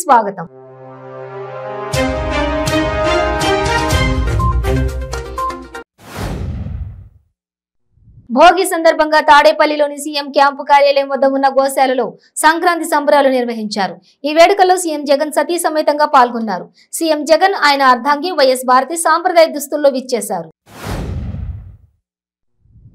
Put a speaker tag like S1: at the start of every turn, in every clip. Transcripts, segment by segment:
S1: స్వాగతం. భోగి సందర్భంగా తాడేపల్లిలోని సీఎం క్యాంపు కార్యాలయం వద్ద ఉన్న గోశాలలో సంక్రాంతి సంబరాలు నిర్వహించారు. ఈ వేడుకల్లో సీఎం జగన్ సతీ సమేతంగా పాల్గొన్నారు. సీఎం జగన్ ఆయన అర్ధాంగి వైఎస్ భారతి సాంప్రదాయ దుస్తుల్లో విచ్చేశారు.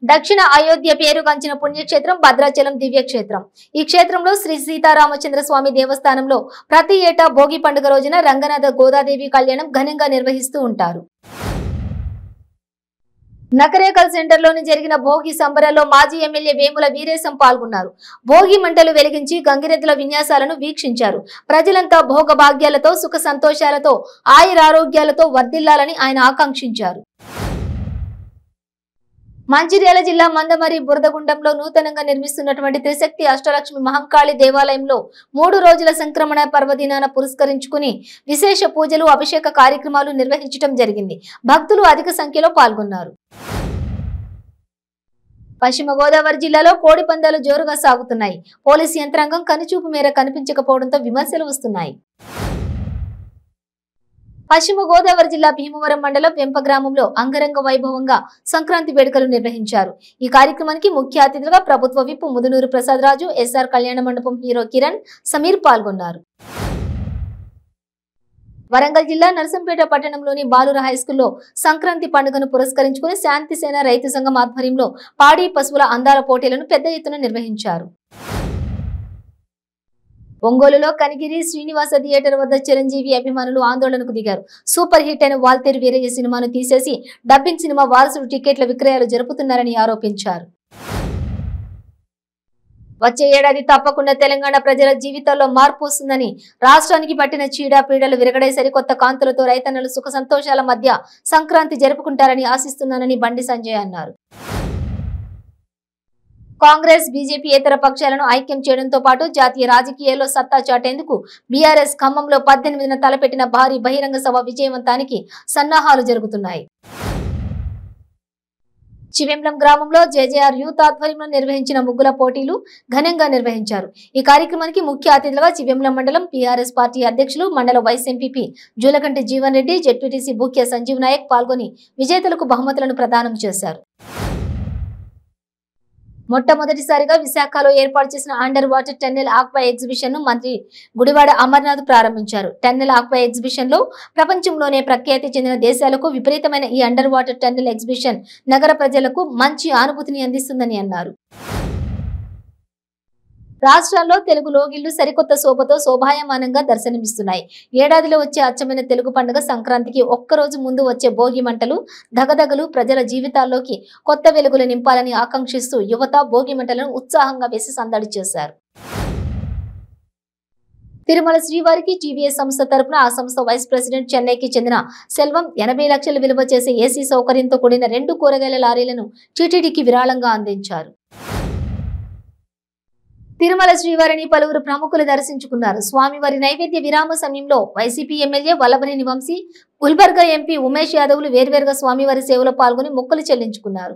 S1: దక్షిణ అయోధ్య పేరుగాంచిన పుణ్యక్షేత్రం భద్రాచలం దివ్యక్షేత్రం. ఈ క్షేత్రంలో శ్రీ సీతారామచంద్ర స్వామి దేవస్థానంలో ప్రతి ఏటా భోగి పండుగ రోజున రంగనాథ గోదాదేవి కళ్యాణం ఘనంగా నిర్వహిస్తూ ఉంటారు. నకరేకల్ సెంటర్లోని జరిగిన భోగి సంబరాల్లో మాజీ ఎమ్మెల్యే వేముల వీరేశం పాల్గొన్నారు. భోగి మంటలు వెలిగించి గంగిరెద్దుల విన్యాసాలను వీక్షించారు. ప్రజలంతా భోగ భాగ్యాలతో సుఖ సంతోషాలతో ఆయురారోగ్యాలతో వర్ధిల్లాలని ఆయన ఆకాంక్షించారు. మంచిర్యాల జిల్లా మందమరి బురదగుండంలో నూతనంగా నిర్మిస్తున్నటువంటి త్రిశక్తి అష్టలక్ష్మి మహంకాళి దేవాలయంలో 3 రోజుల సంక్రమణ పర్వదినాన పురస్కరించుకుని విశేష పూజలు అభిషేక కార్యక్రమాలు నిర్వహించడం జరిగింది. భక్తులు అధిక సంఖ్యలో పాల్గొన్నారు. పశ్చిమ గోదావరి జిల్లాలో కోడి పందాలు జోరుగా సాగుతున్నాయి. పోలీసు యంత్రాంగం కనుచూపు మేర కనిపించకపోవడంతో విమర్శలు వస్తున్నాయి. పశ్చిమ గోదావరి జిల్లా భీమవరం మండలం వెంప గ్రామంలో అంగరంగ వైభవంగా సంక్రాంతి వేడుకలు నిర్వహించారు. ఈ కార్యక్రమానికి ముఖ్య అతిథులుగా ప్రభుత్వ విప్ ముదునూరు ప్రసాద్ రాజు, ఎస్ఆర్ కళ్యాణ మండపం హీరో కిరణ్, సమీర్ పాల్గొన్నారు. వరంగల్ జిల్లా నర్సంపేట పట్టణంలోని బాలుర హైస్కూల్లో సంక్రాంతి పండుగను పురస్కరించుకుని శాంతిసేన రైతు సంఘం ఆధ్వర్యంలో పాడి పశువుల అందాల పోటీలను పెద్ద ఎత్తున నిర్వహించారు. ఒంగోలులో కనిగిరి శ్రీనివాస థియేటర్ వద్ద చిరంజీవి అభిమానులు ఆందోళనకు దిగారు. సూపర్ హిట్ అయిన వాల్తేరు వీరయ్య సినిమాను తీసేసి డబ్బింగ్ సినిమా వారసుడు టికెట్ల విక్రయాలు జరుపుతున్నారని ఆరోపించారు. వచ్చే ఏడాది తప్పకుండా తెలంగాణ ప్రజల జీవితాల్లో మార్పు వస్తుందని, రాష్ట్రానికి పట్టిన చీడపీడలు విరగడే సరికొత్త కాంతులతో రైతన్నలు సుఖ సంతోషాల మధ్య సంక్రాంతి జరుపుకుంటారని ఆశిస్తున్నానని బండి సంజయ్ అన్నారు. కాంగ్రెస్ బీజేపీ ఇతర పక్షాలను ఐక్యం చేయడంతో పాటు జాతీయ రాజకీయాల్లో సత్తా చాటేందుకు బీఆర్ఎస్ ఖమ్మంలో 18న తలపెట్టిన భారీ బహిరంగ సభ విజయవంతానికి సన్నాహాలు జరుగుతున్నాయి. చివెంలం గ్రామంలో జేజేఆర్ యూత్ ఆధ్వర్యంలో నిర్వహించిన ముగ్గుల పోటీలు ఘనంగా నిర్వహించారు. ఈ కార్యక్రమానికి ముఖ్య అతిథులుగా చివెంలం మండలం టీఆర్ఎస్ పార్టీ అధ్యక్షులు, మండల vice MPP Julakanti Jeevan Reddy, ZPTC Bukya Sanjeev Naik పాల్గొని విజేతలకు బహుమతులను ప్రదానం చేశారు. మొట్టమొదటిసారిగా విశాఖలో ఏర్పాటు చేసిన under water tunnel aqua exhibition ను మంత్రి గుడివాడ అమర్నాథ్ ప్రారంభించారు. టన్నెల్ ఆక్వా ఎగ్జిబిషన్ లో ప్రపంచంలోనే ప్రఖ్యాతి చెందిన దేశాలకు విపరీతమైన ఈ అండర్ వాటర్ టన్నెల్ ఎగ్జిబిషన్ నగర ప్రజలకు మంచి అనుభూతిని అందిస్తుందని అన్నారు. రాష్ట్రాల్లో తెలుగు లోగిళ్లు సరికొత్త శోభతో శోభాయమానంగా దర్శనమిస్తున్నాయి. ఏడాదిలో వచ్చే అచ్చమైన తెలుగు పండుగ సంక్రాంతికి ఒక్కరోజు ముందు వచ్చే భోగి మంటలు దగదగలు ప్రజల జీవితాల్లోకి కొత్త వెలుగులు నింపాలని ఆకాంక్షిస్తూ యువత భోగి మంటలను ఉత్సాహంగా వేసి సందడి చేశారు. తిరుమల శ్రీవారికి టీవీఎస్ సంస్థ తరపున ఆ సంస్థ వైస్ ప్రెసిడెంట్ చెన్నైకి చెందిన సెల్వం 80 లక్షలు విలువ చేసే ఏసీ సౌకర్యంతో కూడిన 2 కూరగాయల లారీలను టీటీడీకి విరాళంగా అందించారు. తిరుమల శ్రీవారిని పలువురు ప్రముఖులు దర్శించుకున్నారు. స్వామివారి నైవేద్య విరామ సమయంలో YCP MLA Vallabhaneni Vamsi, Gulbarga MP Umesh యాదవ్లు వేర్వేరుగా స్వామివారి సేవలో పాల్గొని మొక్కులు చెల్లించుకున్నారు.